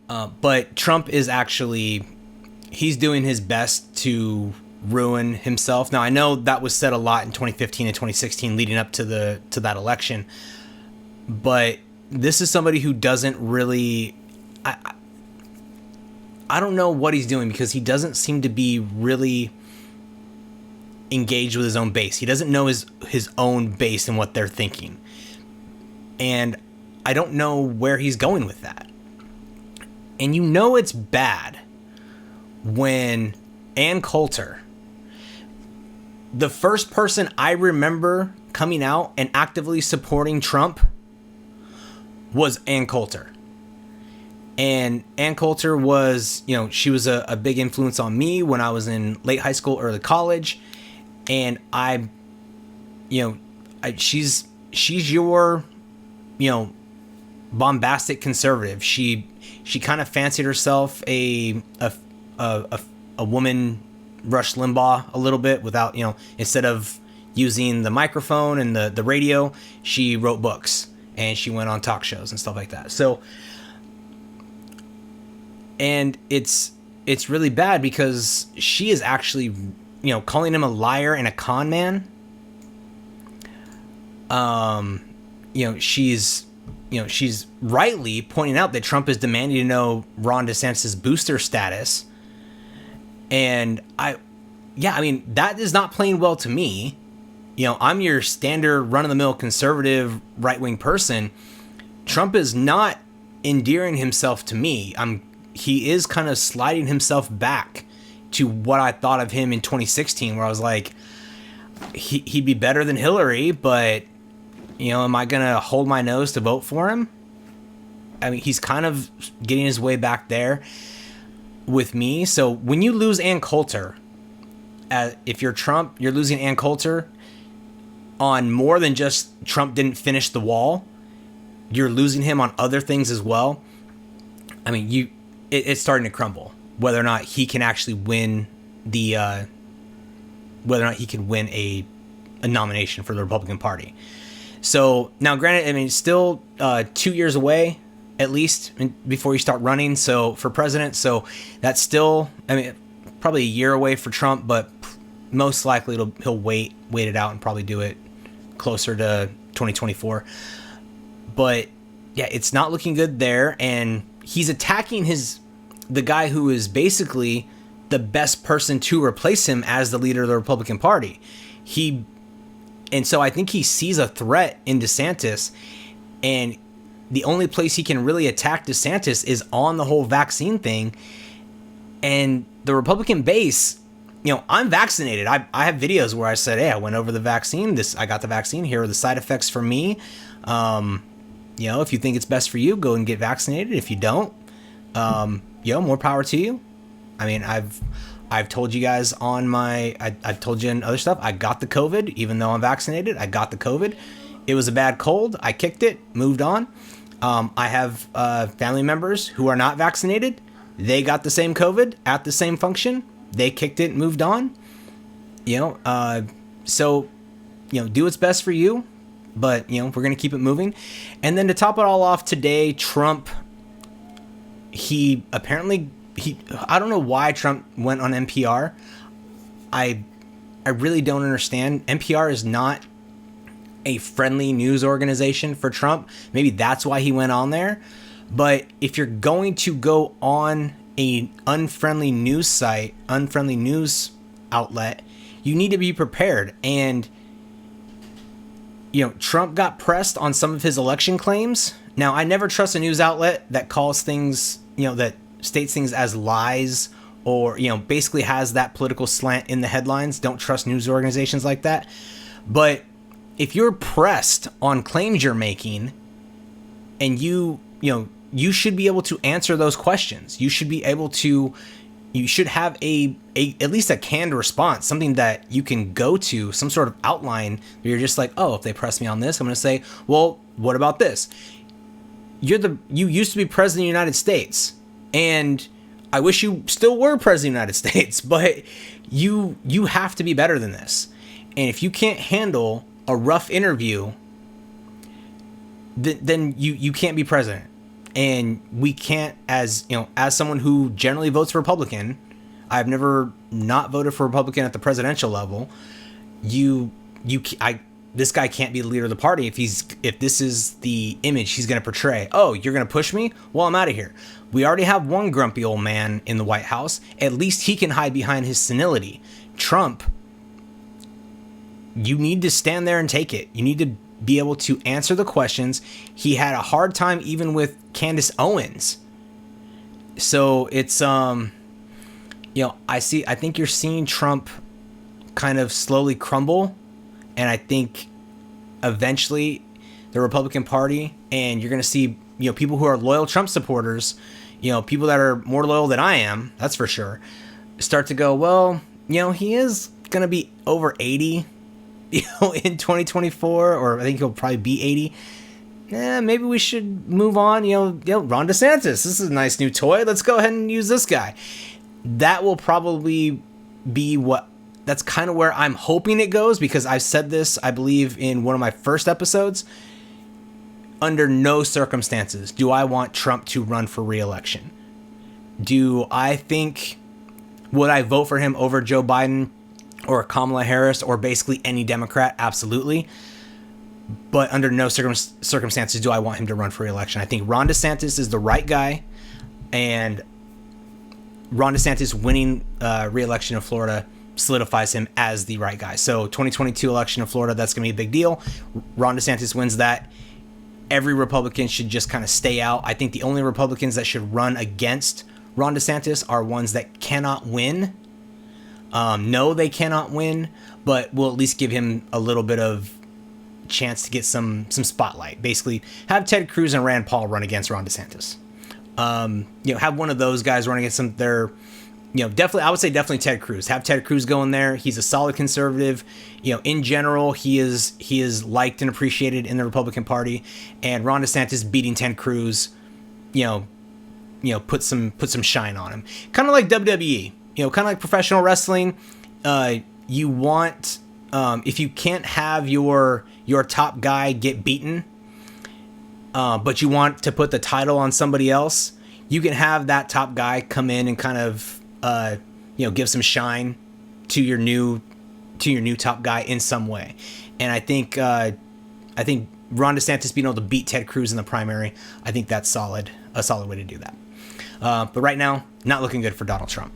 But Trump is actually, he's doing his best to ruin himself. Now, I know that was said a lot in 2015 and 2016 leading up to that election, but this is somebody who doesn't really, I don't know what he's doing, because he doesn't seem to be really engaged with his own base. He doesn't know his own base and what they're thinking. And I don't know where he's going with that. And you know it's bad when Ann Coulter, the first person I remember coming out and actively supporting Trump, was Ann Coulter. And Ann Coulter was, she was a big influence on me when I was in late high school, early college. And she's your, bombastic conservative. She kind of fancied herself a woman Rush Limbaugh a little bit, without, instead of using the microphone and the radio, she wrote books and she went on talk shows and stuff like that. So, and it's really bad because she is actually, calling him a liar and a con man. She's rightly pointing out that Trump is demanding to know Ron DeSantis' booster status. And that is not playing well to me. I'm your standard run-of-the-mill conservative right-wing person. Trump is not endearing himself to me. He is kind of sliding himself back to what I thought of him in 2016, where I was like, he'd be better than Hillary, but, am I going to hold my nose to vote for him? I mean, he's kind of getting his way back there with me. So when you lose Ann Coulter, if you're Trump, you're losing Ann Coulter on more than just Trump didn't finish the wall. You're losing him on other things as well. I mean, it's starting to crumble. Whether or not he can actually win a nomination for the Republican Party. So now, granted, still 2 years away at least before you start running. So for president, so that's still, probably a year away for Trump, but most likely he'll wait it out and probably do it closer to 2024. But yeah, it's not looking good there, and he's attacking the guy who is basically the best person to replace him as the leader of the Republican Party. And so I think he sees a threat in DeSantis, and the only place he can really attack DeSantis is on the whole vaccine thing. And the Republican base, I'm vaccinated. I have videos where I said, hey, I went over the vaccine. I got the vaccine. Here are the side effects for me. If you think it's best for you, go and get vaccinated. If you don't, more power to you. I've told you guys I've told you in other stuff, I got the COVID, even though I'm vaccinated. I got the COVID. It was a bad cold. I kicked it, moved on. I have family members who are not vaccinated. They got the same COVID at the same function. They kicked it, moved on. So, do what's best for you. But, we're going to keep it moving. And then to top it all off today, Trump, I don't know why Trump went on NPR. I really don't understand. NPR is not a friendly news organization for Trump. Maybe that's why he went on there. But if you're going to go on a unfriendly news site, unfriendly news outlet, you need to be prepared. And, Trump got pressed on some of his election claims. Now, I never trust a news outlet that calls things, that states things as lies, or, basically has that political slant in the headlines. Don't trust news organizations like that. But if you're pressed on claims you're making, and you should be able to answer those questions. You should have at least a canned response, something that you can go to, some sort of outline where you're just like, oh, if they press me on this, I'm going to say, well, what about this? You used to be president of the United States, and I wish you still were president of the United States, but you have to be better than this. And if you can't handle a rough interview, then you can't be president. And we can't, as you know, as someone who generally votes Republican, I've never not voted for Republican at the presidential level. This guy can't be the leader of the party if this is the image he's going to portray. Oh, you're going to push me? Well, I'm out of here. We already have one grumpy old man in the White House. At least he can hide behind his senility. Trump, you need to stand there and take it. You need to be able to answer the questions. He had a hard time even with Candace Owens. So it's I think you're seeing Trump kind of slowly crumble, and I think eventually the Republican Party, and you're going to see, people who are loyal Trump supporters, people that are more loyal than I am, that's for sure, start to go, well, he is going to be over 80, in 2024, or I think he'll probably be 80. Maybe we should move on. Ron DeSantis, this is a nice new toy. Let's go ahead and use this guy. That will probably be that's kind of where I'm hoping it goes, because I've said this, I believe, in one of my first episodes. Under no circumstances do I want Trump to run for re-election. Would I vote for him over Joe Biden or Kamala Harris or basically any Democrat? Absolutely. But under no circumstances do I want him to run for re-election. I think Ron DeSantis is the right guy, and Ron DeSantis winning re-election in Florida solidifies him as the right guy. So 2022 election in Florida, that's going to be a big deal. Ron DeSantis wins that. Every Republican should just kind of stay out. I think the only Republicans that should run against Ron DeSantis are ones that cannot win. No, they cannot win, but will at least give him a little bit of chance to get some spotlight. Basically, have Ted Cruz and Rand Paul run against Ron DeSantis. Have one of those guys run against some. Definitely, I would say definitely Ted Cruz. Have Ted Cruz go in there. He's a solid conservative. In general, he is liked and appreciated in the Republican Party. And Ron DeSantis beating Ted Cruz, put some shine on him. Kind of like WWE. Kind of like professional wrestling. You want, if you can't have your top guy get beaten, but you want to put the title on somebody else, you can have that top guy come in and kind of give some shine to your new top guy in some way. And I think Ron DeSantis being able to beat Ted Cruz in the primary, I think that's a solid way to do that. But right now, not looking good for Donald Trump.